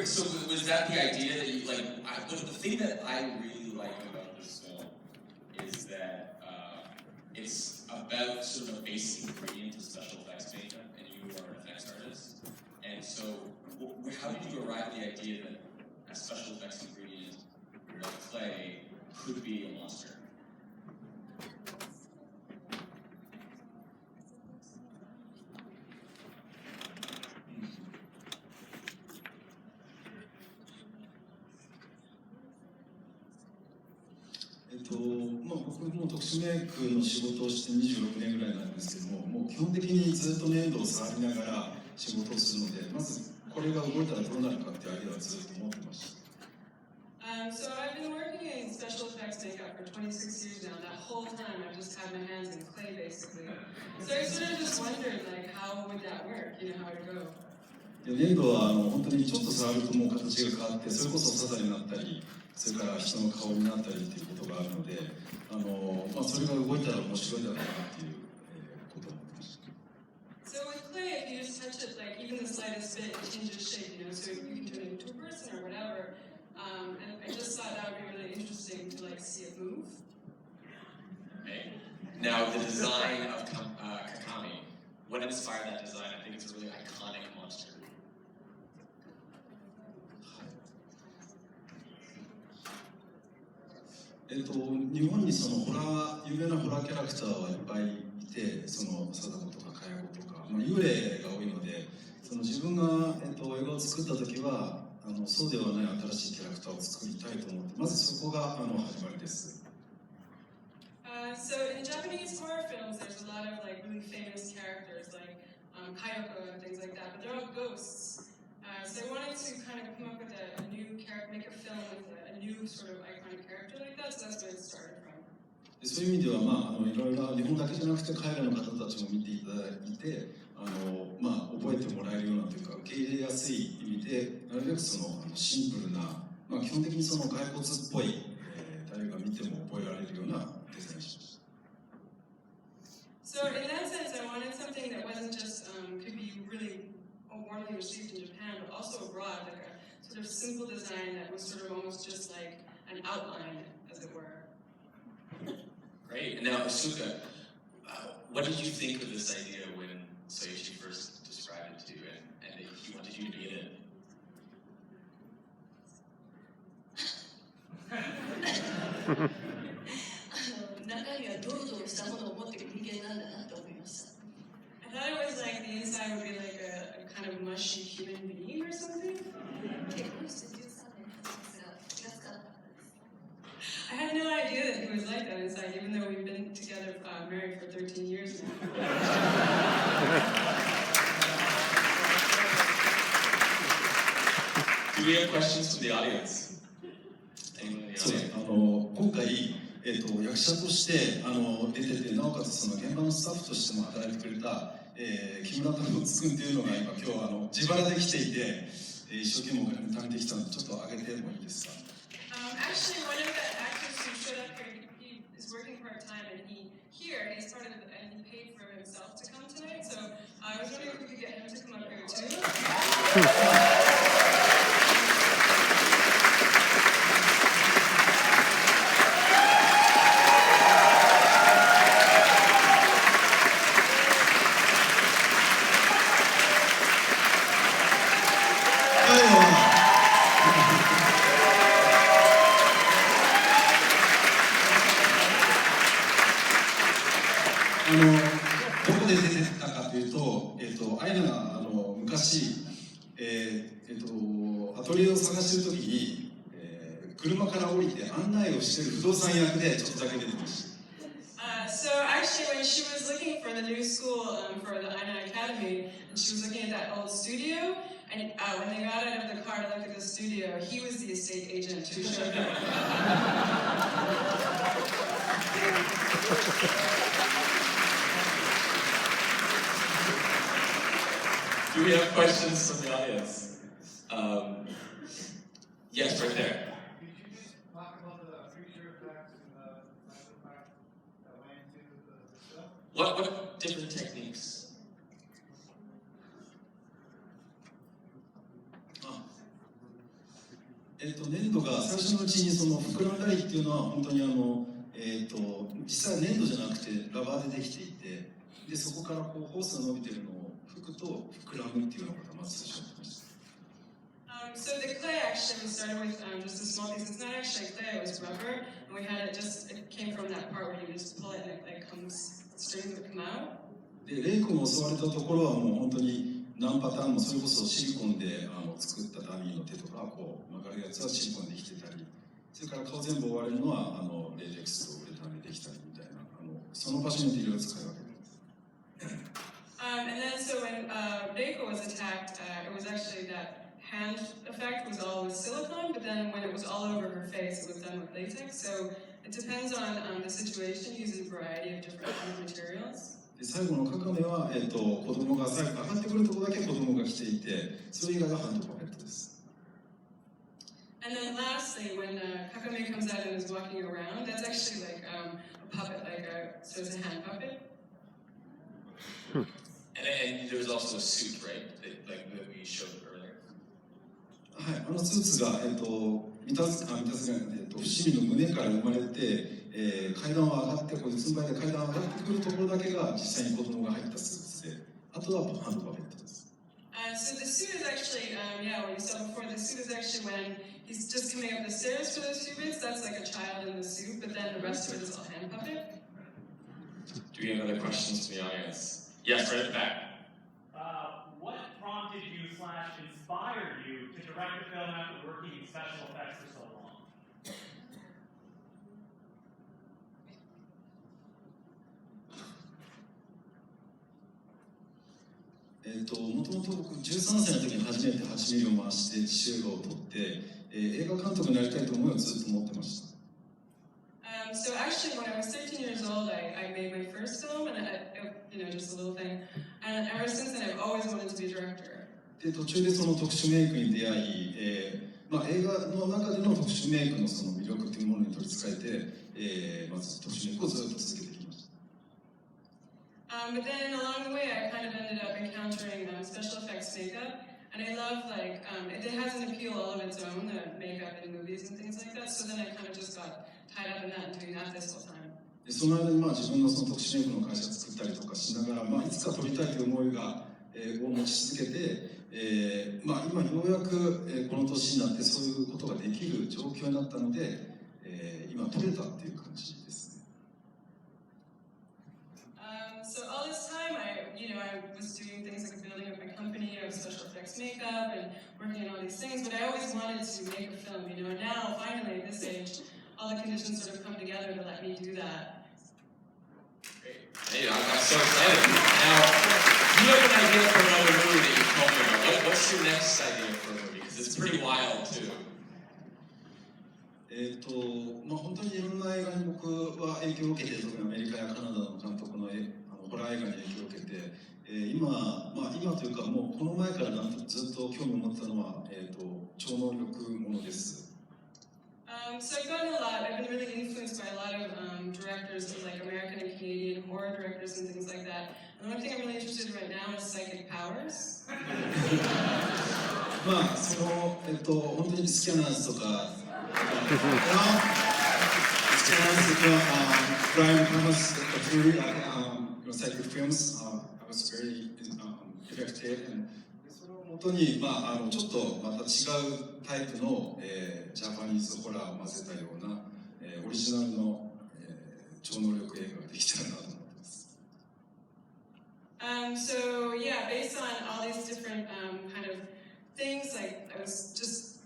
So was that the idea that you like? The thing that I really like about this film is that it's about sort of a basic ingredient of special effects makeup, and you are an effects artist. And so, how did you arrive at the idea that a special effects ingredient like clay could be a monster?僕も特殊メイクの仕事をして26年ぐらいなんですけども、もう基本的にずっと粘土を触りながら仕事をするので、まずこれが動いたらどうなるかっていうアイデアはずっと持ってました。So I've been working in special effects makeup for 26 years now. That whole time I've just had my hands in clay basically. So I sort of just wondered like how would that work? You know, how would it go? 粘土は本当にちょっと触るともう形が変わって、それこそサザになったり、それから人の顔になったりっていうことがあるので、それが動いたら面白いだろうなっていうことを思ってました。So with clay, if you just touch it, like even the slightest bit, it changes shape, you know, so you can turn it into a person or whatever. And I just thought that would be really interesting to like see it move. Okay. Now the design of Kakami, what inspired that design? I think it's a really iconic monster. 日本にその有名なホラーキャラクターはいっぱいいて、その貞子とか茅子とか、幽霊が多いので、その自分が、映画を作った時はそうではない新しいキャラクターを作りたいと思って、まずそこが始まりです。So in Japanese horror films, there's a lot of like really famous characters like Kayoko and things like that, but they're all ghosts. So I wanted to kind of come up with a new character, make a film with a new sort of iconic character like that. So that's where it started from. そういう意味では、いろいろ日本だけじゃなくて海外の方たちも見ていただいて、覚えてもらえるようなというか受け入れやすい意味で、なるべくそのシンプルな、基本的にその骸骨っぽい、誰が見ても覚えられるようなデザインしました。So in that sense, I wanted something that wasn't just could be really warmly received in Japan, but also abroad, like a sort of simple design that was sort of almost just like an outline, as it were. Great. And now, Asuka, what did you think of this idea when Soichi first described it to you, and he wanted you to be in it? 中身はドロドロしたものを持っている人間なんだなと思いました。I thought it was like the inside would be like a kind of mushy human being or something. 結婚して13年経ちますが、気がつかなかったです。I had no idea that he was like that inside, even though we've been together, married for 13 years now. Do we have questions from the audience? 今回、役者として出てて、なおかつその現場のスタッフとしても働いてくれた、木村太郎君というのが今自腹で来ていて、一生懸命お金貯めてきたので、ちょっと上げてもいいですか？ Actually, one of the actors who showed up here, he is working part-time, and he started and he paid for himself to come tonight. So I was wondering if we could get him to come up here too. どこで出てたかというと、アイナが昔、アトリエを探しているときに、車から降りて案内をしている不動産役でちょっとだけ出てました。So actually, when she was looking for the new school for the Aina Academy, and she was looking at that old studio, and when they got out of the car to look at the studio, he was the estate agent who showed up. Do we have questions from the audience? Yes, right there. Could you just talk about the creature effects and the special effects that went into the stuff? What different techniques? それ actually, one of the actors who showed up here, he paid for himself to come tonight, so I was wondering if we could get him to come up here too. 粘土が最初のうちにその膨らんだりっていうのは本当に実際粘土じゃなくてラバーでできていて、でそこからこうホースが伸びてるのを吹くと膨らむっていうようなことがまず最初にやってました。So the clay actually we started with just a small piece. It's not actually clay; it was rubber, and we had it came from that part where you just pull it and it comes strings that come out. でレイ君を襲われたところはもう本当に何パターンもそれこそシリコンで作ったダミーの手とかこう曲がるやつはシリコンでできてたり、それから顔全部覆われるのはレーテックスとウレタンでできたりみたいなその場所にいろいろ使い分けてます。And then so when Reiko was attacked, it was actually that hand effect was all with silicone, but then when it was all over her face, it was done with latex. So it depends on the situation, using a variety of different materials. で最後のカカメは、子供が最後上がってくるところだけ子供が着ていて、それ以外がハンドパペットです。And then lastly, when Kakame comes out and is walking around, that's actually like a puppet, so it's a hand puppet. And there was also a suit, right? Like we showed earlier. はい、スーツが伏見の胸から生まれて、階段を上がってこうつんばいで階段を上がってくるところだけが実際に子供が入ったスーツで、あとはハンドパペットです。So the suit is actually, what you saw before, the suit is actually when he's just coming up the stairs for those few minutes, that's like a child in the suit, but then the rest of it is all hand puppet. Do we have other questions from the audience? Yes, right at the back. What prompted you / inspired you to direct a film after working in special effects for so long? もともと僕13歳の時に初めて8ミリを回して自主映画を撮って、映画監督になりたいと思いをずっと持ってました。So actually, when I was 13 years old, I made my first film, and just a little thing. And ever since then, I've always wanted to be a director. で途中でその特殊メイクに出会い、映画の中での特殊メイクのその魅力というものに取り憑かれて、まず特殊メイクをずっと続けてきました。But then along the way, I kind of ended up encountering special effects makeup, and I love it has an appeal all of its own, the makeup in movies and things like that. So then I kind of just got tied up in that and doing that this whole time. でその間に自分のその特殊メイクの会社を作ったりとかしながら、いつか撮りたいという思いが、を持ち続けて、今ようやく、この年になってそういうことができる状況になったので、今撮れたっていう感じですね。So all this time, I was doing things like building up my company of special effects makeup and working on all these things, but I always wanted to make a film, and now finally at this age, all the conditions sort of come together to let me do that. Great. Hey, I'm so excited. Now, you have an idea for another movie that you told me about. What's your next idea for a movie? Because it's pretty wild too. 本当にいろんな映画に僕は影響を受けて、特にアメリカやカナダの監督のホラー映画に影響を受けて、今というかもうこの前からずっと興味を持ってたのは、超能力ものです。So I've been really influenced by a lot of directors, like American and Canadian horror directors and things like that. And the one thing I'm really interested in right now is psychic powers. 本当にスキャナーズとか、スキャナーズとか、Brian Thomas psychic films, I was very affected, and それをもとに、ちょっとまた違うタイプの、ジャパニーズホラーを混ぜたような、オリジナルの、超能力映画ができたらなと思ってます。So yeah, based on all these different kind of things, like I was just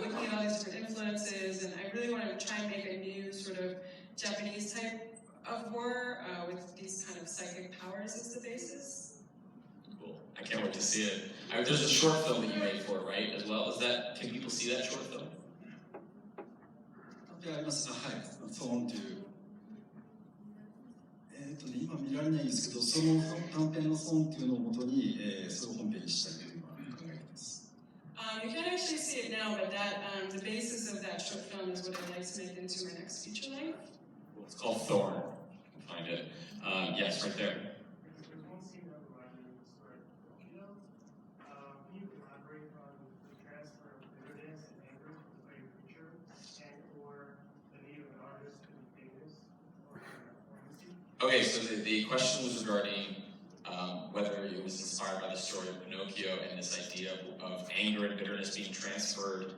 looking at all these different influences, and I really want to try and make a new sort of Japanese type of horror with these kind of psychic powers as the basis. Cool. I can't wait to see it. There's a short film that you made for it, right? As well. Can people see that short film? あります。はい。ソーンという。今見られないんですけど、その短編のソーンっていうのをもとに、それを本編にしたいという考えています。You can't actually see it now, but the basis of that short film is what I'd like to make into my next feature length. It's called Thorn. Find it. Yes, right there. There's one scene that reminded me of the story of Pinocchio. Can you elaborate on the transfer of bitterness and anger to Okay, so the question was regarding whether it was inspired by the story of Pinocchio and this idea of anger and bitterness being transferred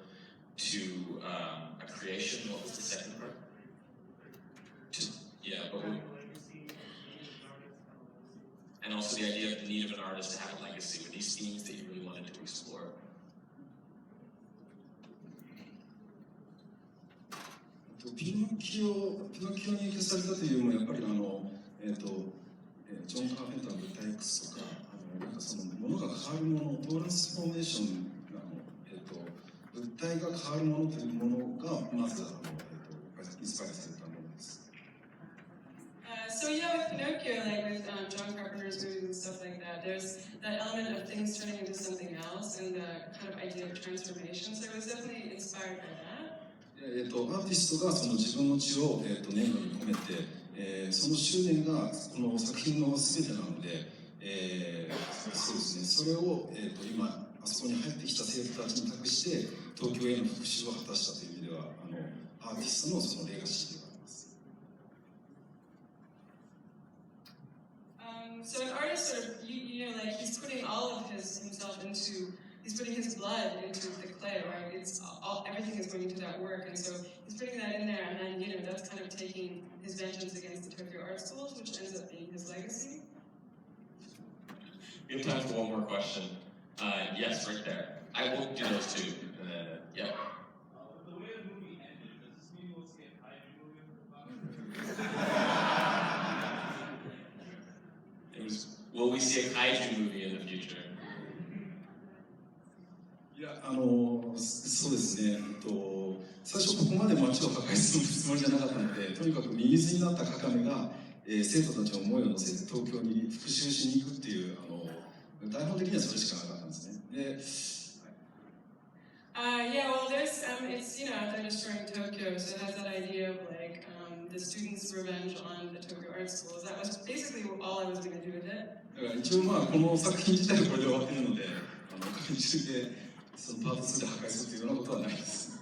to a creation. What was the second part? And also the idea of the need of an artist to have a legacy. Were these themes that you really wanted to explore? ピノキオに影響されたというのもやっぱりジョン・カーペンターの物体 X とかなんかそのものが変わるものトランスフォーメーション物体が変わるものというものがまずインスパイアされたものです。So yeah, with Pinocchio, like with John Carpenter's movies and stuff like that, there's that element of things turning into something else and the kind of idea of transformation. So it was definitely inspired by that. アーティストがその自分の血を粘土に込めて、その執念がこの作品の全てなので、そうですね。それを今あそこに入ってきた生徒たちに託して東京への復讐を果たしたという意味ではアーティストのそのレガシーではあります。So an artist sort of, you know, like he's putting all of himself into, he's putting his blood into the clay, right? It's all, everything is going into that work, and so he's putting that in there, and then, you know, that's kind of taking his vengeance against the Tokyo art schools, which ends up being his legacy. We have time for one more question. Yes, right there. I will do those two. Yeah. The way the movie ended, does this mean we'll see a kaiju movie? Will we see a kaiju movie in the future? いやそうですね。最初ここまで街を破壊するつもりじゃなかったので、とにかくミミズになったカカメが、生徒たちの思いを乗せて東京に復讐しに行くっていう台本的にはそれしかなかったんですね。で Yeah, well, there's, it's, you know, they're destroying Tokyo, so it has that idea of like the students' revenge on the Tokyo art schools. That was basically all I was going to do with it. だから一応この作品自体はこれで終わってるので、怪獣でそのパート2で破壊するというようなことはないです。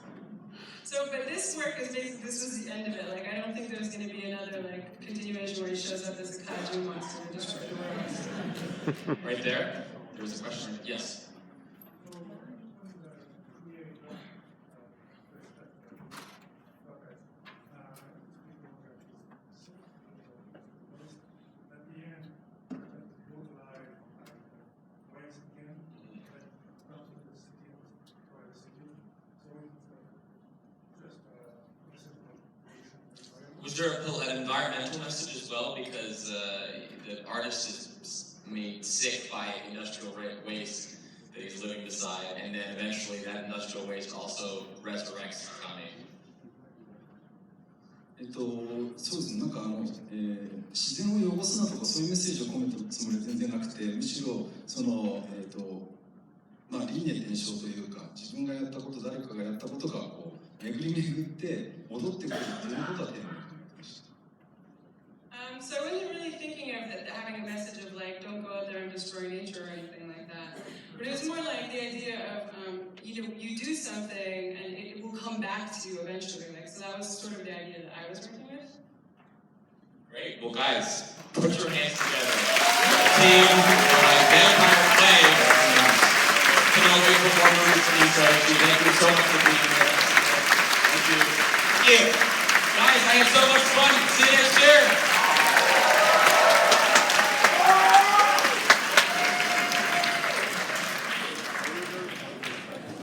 So, but this work is basically, this was the end of it. Like, I don't think there's going to be another like continuation where he shows up as a kaiju monster and destroys the world. Right there. There was a question. Yes. Was there an environmental message as well? Because the artist is made sick by industrial waste that he's living beside, and then eventually that industrial waste also resurrects Kame. そうですね。なんか自然を汚すなとかそういうメッセージを込めたつもりは全然なくて、むしろその輪廻転生というか、自分がやったこと、誰かがやったことがこう巡り巡って戻ってくるっていうことはテーマに。So I wasn't really thinking of having a message of like, don't go out there and destroy nature or anything like that. But it was more like the idea of, you do something and it will come back to you eventually. Like, so that was sort of the idea that I was working with. Great. Well, guys, put your hands together. Team Vampire Play. Can all wait for more movies from you, Soichi. Thank you so much for being